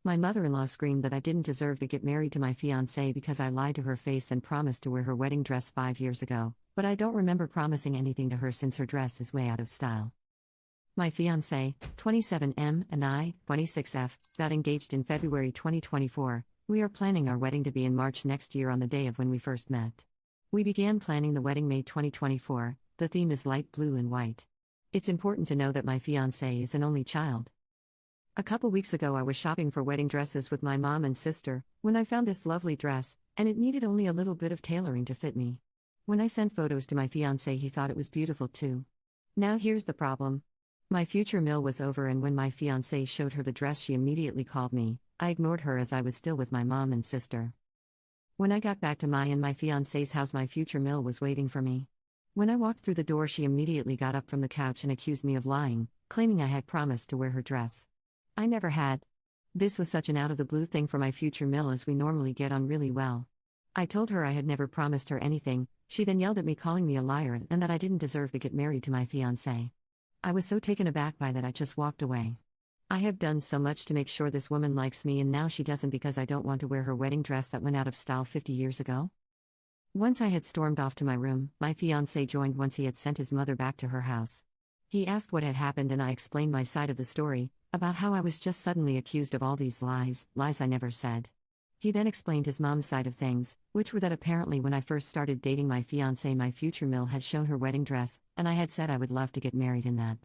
My mother-in-law screamed that I didn't deserve to get married to my fiancé because I lied to her face and promised to wear her wedding dress 5 years ago, but I don't remember promising anything to her since her dress is way out of style. My fiancé, 27M, and I, 26F, got engaged in February 2024. We are planning our wedding to be in March next year on the day of when we first met. We began planning the wedding May 2024. The theme is light blue and white. It's important to know that my fiancé is an only child. A couple weeks ago I was shopping for wedding dresses with my mom and sister, when I found this lovely dress, and it needed only a little bit of tailoring to fit me. When I sent photos to my fiancé, he thought it was beautiful too. Now here's the problem. My future meal was over, and when my fiancé showed her the dress she immediately called me. I ignored her as I was still with my mom and sister. When I got back to my fiancé's house, my future meal was waiting for me. When I walked through the door, she immediately got up from the couch and accused me of lying, claiming I had promised to wear her dress. I never had. This was such an out-of-the-blue thing for my future mill, as we normally get on really well. I told her I had never promised her anything. She then yelled at me, calling me a liar and that I didn't deserve to get married to my fiancé. I was so taken aback by that I just walked away. I have done so much to make sure this woman likes me, and now she doesn't because I don't want to wear her wedding dress that went out of style 50 years ago? Once I had stormed off to my room, my fiancé joined once he had sent his mother back to her house. He asked what had happened, and I explained my side of the story, about how I was just suddenly accused of all these lies I never said. He then explained his mom's side of things, which were that apparently when I first started dating my fiancé, my future mill had shown her wedding dress, and I had said I would love to get married in that.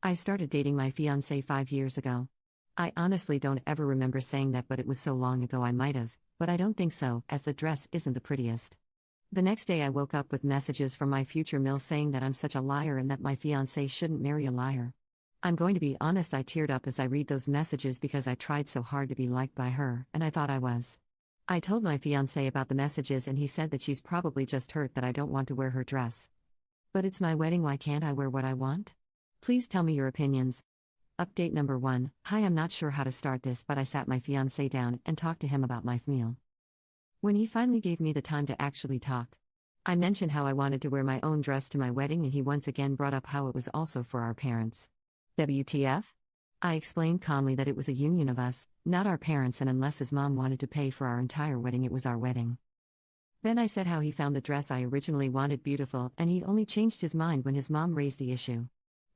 I started dating my fiancé 5 years ago. I honestly don't ever remember saying that, but it was so long ago I might have, but I don't think so, as the dress isn't the prettiest. The next day I woke up with messages from my future mill saying that I'm such a liar and that my fiancé shouldn't marry a liar. I'm going to be honest, I teared up as I read those messages because I tried so hard to be liked by her, and I thought I was. I told my fiancé about the messages, and he said that she's probably just hurt that I don't want to wear her dress. But it's my wedding, why can't I wear what I want? Please tell me your opinions. Update number 1. Hi, I'm not sure how to start this, but I sat my fiancé down and talked to him about my meal. When he finally gave me the time to actually talk, I mentioned how I wanted to wear my own dress to my wedding, and he once again brought up how it was also for our parents. WTF? I explained calmly that it was a union of us, not our parents, and unless his mom wanted to pay for our entire wedding, it was our wedding. Then I said how he found the dress I originally wanted beautiful, and he only changed his mind when his mom raised the issue.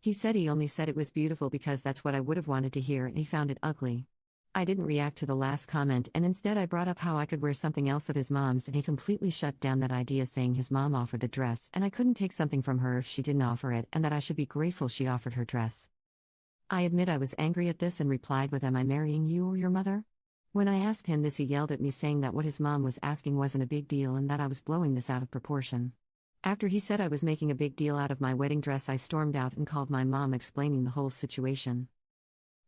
He said he only said it was beautiful because that's what I would have wanted to hear, and he found it ugly. I didn't react to the last comment, and instead I brought up how I could wear something else of his mom's, and he completely shut down that idea, saying his mom offered the dress and I couldn't take something from her if she didn't offer it, and that I should be grateful she offered her dress. I admit I was angry at this and replied with, "Am I marrying you or your mother?" When I asked him this, he yelled at me, saying that what his mom was asking wasn't a big deal and that I was blowing this out of proportion. After he said I was making a big deal out of my wedding dress, I stormed out and called my mom, explaining the whole situation.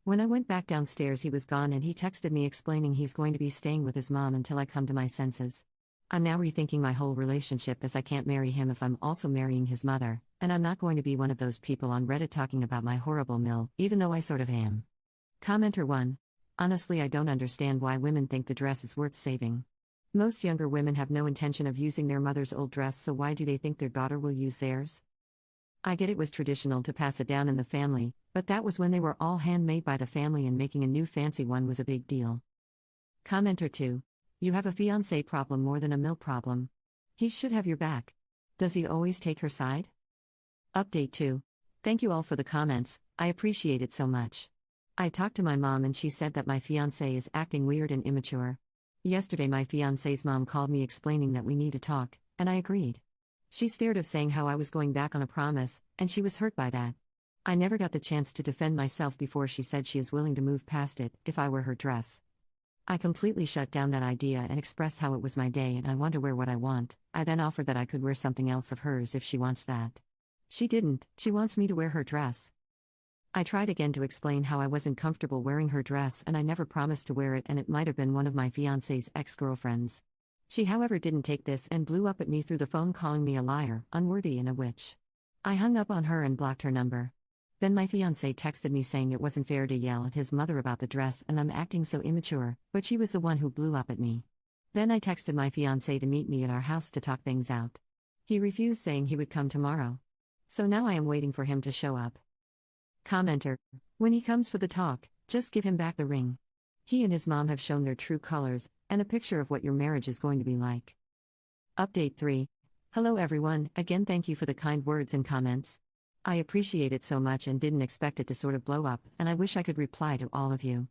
When I went back downstairs, he was gone, and he texted me explaining he's going to be staying with his mom until I come to my senses. I'm now rethinking my whole relationship, as I can't marry him if I'm also marrying his mother, and I'm not going to be one of those people on Reddit talking about my horrible mill, even though I sort of am. Commenter 1. Honestly, I don't understand why women think the dress is worth saving. Most younger women have no intention of using their mother's old dress, so why do they think their daughter will use theirs? I get it was traditional to pass it down in the family, but that was when they were all handmade by the family, and making a new fancy one was a big deal. Commenter 2. You have a fiancé problem more than a mill problem. He should have your back. Does he always take her side? Update 2. Thank you all for the comments, I appreciate it so much. I talked to my mom and she said that my fiancé is acting weird and immature. Yesterday my fiancé's mom called me explaining that we need to talk, and I agreed. She stared of saying how I was going back on a promise, and she was hurt by that. I never got the chance to defend myself before she said she is willing to move past it if I wear her dress. I completely shut down that idea and expressed how it was my day and I want to wear what I want. I then offered that I could wear something else of hers if she wants that. She didn't, she wants me to wear her dress. I tried again to explain how I wasn't comfortable wearing her dress and I never promised to wear it, and it might have been one of my fiancé's ex-girlfriends. She however didn't take this and blew up at me through the phone, calling me a liar, unworthy, and a witch. I hung up on her and blocked her number. Then my fiancé texted me saying it wasn't fair to yell at his mother about the dress and I'm acting so immature, but she was the one who blew up at me. Then I texted my fiancé to meet me at our house to talk things out. He refused, saying he would come tomorrow. So now I am waiting for him to show up. Commenter. When he comes for the talk, just give him back the ring. He and his mom have shown their true colors, and a picture of what your marriage is going to be like. Update 3. Hello everyone, again thank you for the kind words and comments. I appreciate it so much and didn't expect it to sort of blow up, and I wish I could reply to all of you.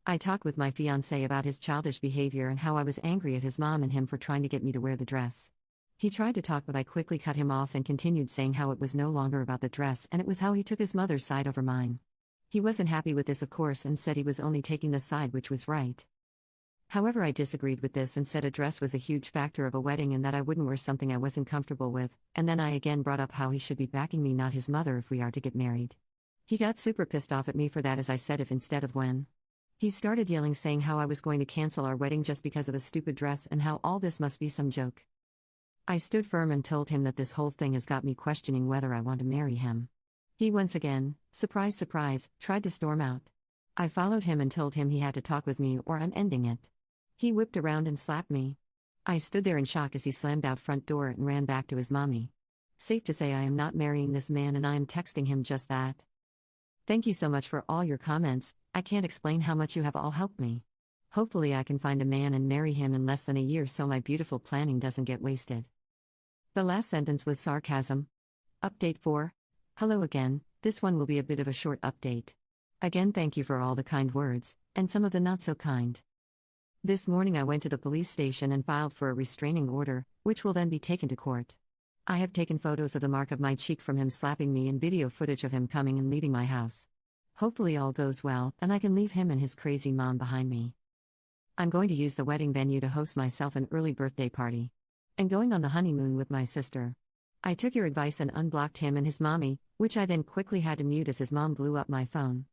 I talked with my fiancé about his childish behavior and how I was angry at his mom and him for trying to get me to wear the dress. He tried to talk, but I quickly cut him off and continued saying how it was no longer about the dress and it was how he took his mother's side over mine. He wasn't happy with this, of course, and said he was only taking the side which was right. However, I disagreed with this and said a dress was a huge factor of a wedding and that I wouldn't wear something I wasn't comfortable with, and then I again brought up how he should be backing me, not his mother, if we are to get married. He got super pissed off at me for that, as I said if instead of when. He started yelling, saying how I was going to cancel our wedding just because of a stupid dress and how all this must be some joke. I stood firm and told him that this whole thing has got me questioning whether I want to marry him. He once again, surprise surprise, tried to storm out. I followed him and told him he had to talk with me or I'm ending it. He whipped around and slapped me. I stood there in shock as he slammed out front door and ran back to his mommy. Safe to say I am not marrying this man, and I am texting him just that. Thank you so much for all your comments. I can't explain how much you have all helped me. Hopefully I can find a man and marry him in less than a year so my beautiful planning doesn't get wasted. The last sentence was sarcasm. Update 4. Hello again, this one will be a bit of a short update. Again thank you for all the kind words, and some of the not so kind. This morning I went to the police station and filed for a restraining order, which will then be taken to court. I have taken photos of the mark of my cheek from him slapping me and video footage of him coming and leaving my house. Hopefully all goes well and I can leave him and his crazy mom behind me. I'm going to use the wedding venue to host myself an early birthday party. And going on the honeymoon with my sister. I took your advice and unblocked him and his mommy, which I then quickly had to mute as his mom blew up my phone.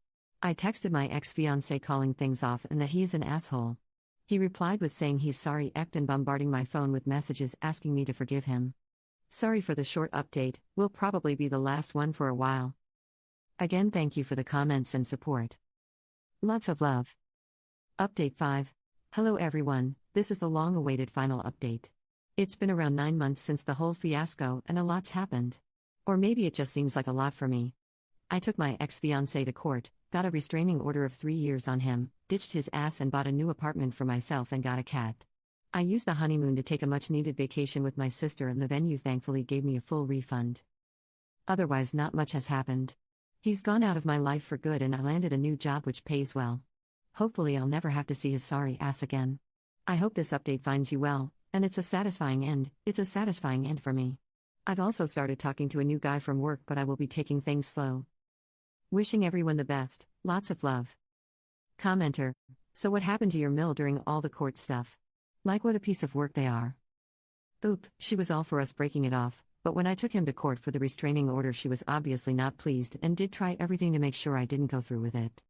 I texted my ex-fiancé calling things off and that he is an asshole. He replied with saying he's sorry and bombarding my phone with messages asking me to forgive him. Sorry for the short update, will probably be the last one for a while. Again thank you for the comments and support. Lots of love. Update 5. Hello everyone, this is the long-awaited final update. It's been around 9 months since the whole fiasco and a lot's happened. Or maybe it just seems like a lot for me. I took my ex-fiancé to court, got a restraining order of 3 years on him, ditched his ass and bought a new apartment for myself and got a cat. I used the honeymoon to take a much-needed vacation with my sister and the venue thankfully gave me a full refund. Otherwise not much has happened. He's gone out of my life for good and I landed a new job which pays well. Hopefully I'll never have to see his sorry ass again. I hope this update finds you well, and it's a satisfying end for me. I've also started talking to a new guy from work, but I will be taking things slow. Wishing everyone the best, lots of love. Commenter. So what happened to your mill during all the court stuff? Like what a piece of work they are. Oop, she was all for us breaking it off, but when I took him to court for the restraining order she was obviously not pleased and did try everything to make sure I didn't go through with it.